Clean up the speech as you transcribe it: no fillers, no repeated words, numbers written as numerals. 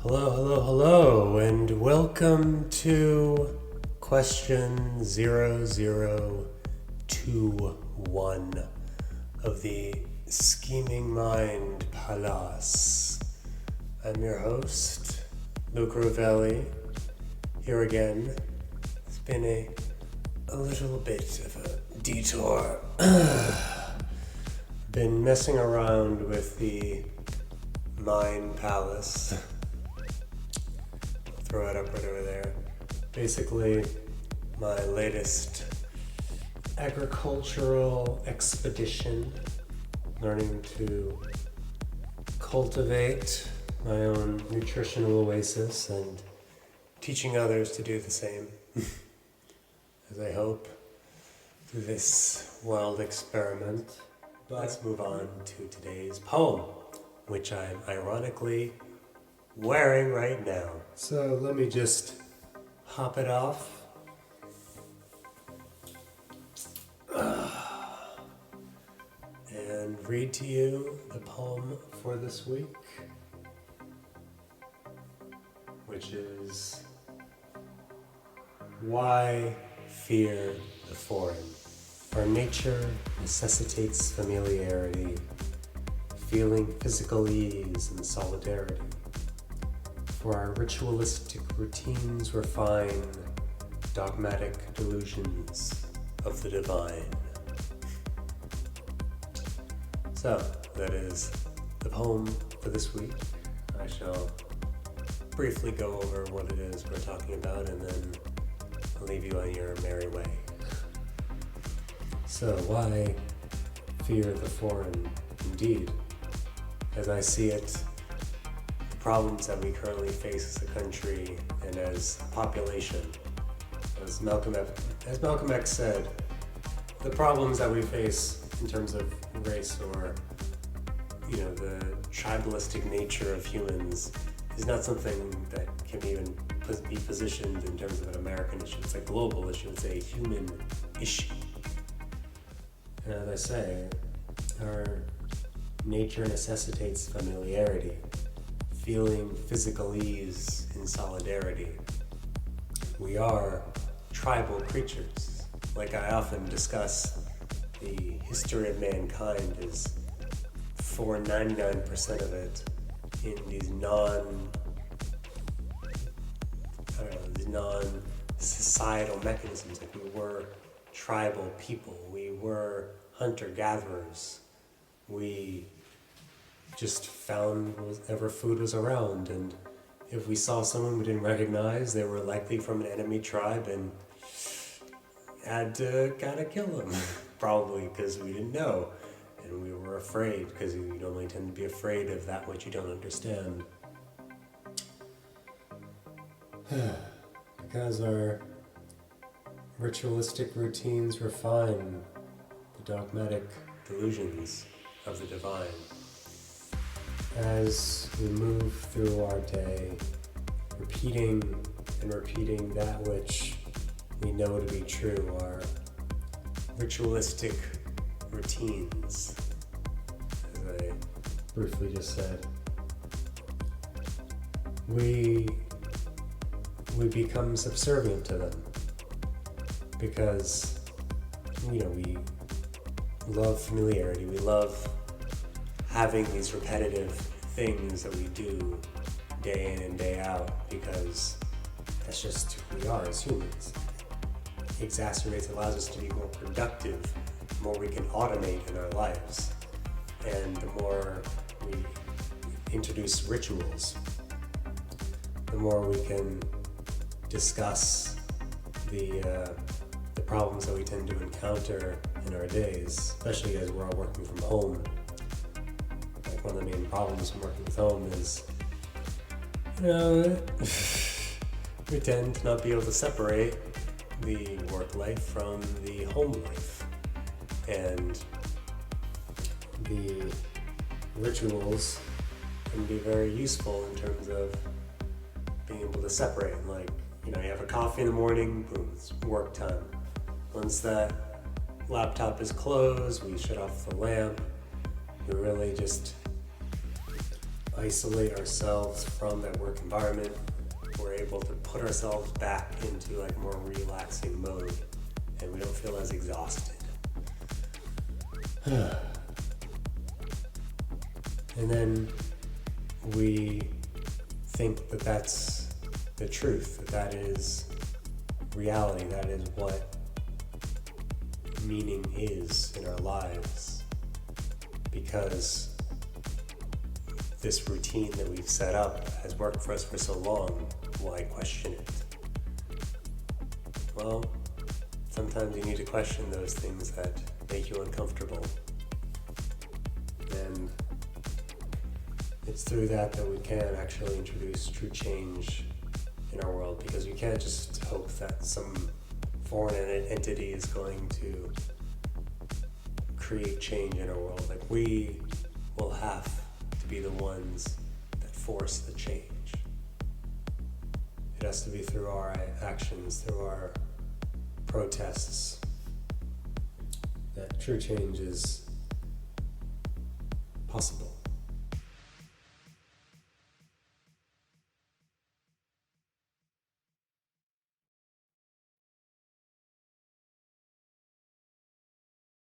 Hello, and welcome to question 0021 of the Scheming Mindpalace. I'm your host, Luke Rovelli, here again. It's been a little bit of a detour. Been messing around with the mindpalace. Throw it up right over there. Basically, my latest agricultural expedition, learning to cultivate my own nutritional oasis and teaching others to do the same, as I hope, through this wild experiment. But let's move on to today's poem, which I'm ironically wearing right now. So let me just hop it off. And read to you the poem for this week, which is Why Fear the Foreign? Our nature necessitates familiarity, feeling physical ease and solidarity. For our ritualistic routines refine dogmatic delusions of the divine. So, that is the poem for this week. I shall briefly go over what it is we're talking about and then I'll leave you on your merry way. So, why fear the foreign? Indeed, as I see it, the problems that we currently face as a country and as a population, as Malcolm X said, the problems that we face in terms of race or, the tribalistic nature of humans is not something that can even be positioned in terms of an American issue. It's a global issue. It's a human issue. And as I say, our nature necessitates familiarity, feeling physical ease in solidarity. We are tribal creatures. Like I often discuss, the history of mankind is for 99% of it in these non-societal mechanisms. Like we were tribal people. We were hunter-gatherers. We just found whatever food was around, and if we saw someone we didn't recognize, they were likely from an enemy tribe and had to kind of kill them, probably because we didn't know, and we were afraid, because you normally tend to be afraid of that which you don't understand. Because our ritualistic routines refine the dogmatic delusions of the divine. As we move through our day, repeating that which we know to be true, our ritualistic routines, as I briefly just said, we become subservient to them because, we love familiarity. We love having these repetitive things that we do day in and day out because that's just who we are as humans. It exacerbates, allows us to be more productive, the more we can automate in our lives, and the more we introduce rituals, the more we can discuss the problems that we tend to encounter in our days, especially as we're all working from home. Like one of the main problems from working from home is, we tend to not be able to separate the work life from the home life. And the rituals can be very useful in terms of being able to separate. Like, you have a coffee in the morning, boom, it's work time. Once that laptop is closed, we shut off the lamp. We really just isolate ourselves from that work environment, we're able to put ourselves back into like more relaxing mode, and we don't feel as exhausted. And then we think that that's the truth, that is reality, that is what meaning is in our lives, because this routine that we've set up has worked for us for so long. Why question it? Well, sometimes you need to question those things that make you uncomfortable, and it's through that we can actually introduce true change in our world, because we can't just hope that some foreign entity is going to create change in our world. Like, we will have to be the ones that force the change. It has to be through our actions, through our protests, that true change is possible.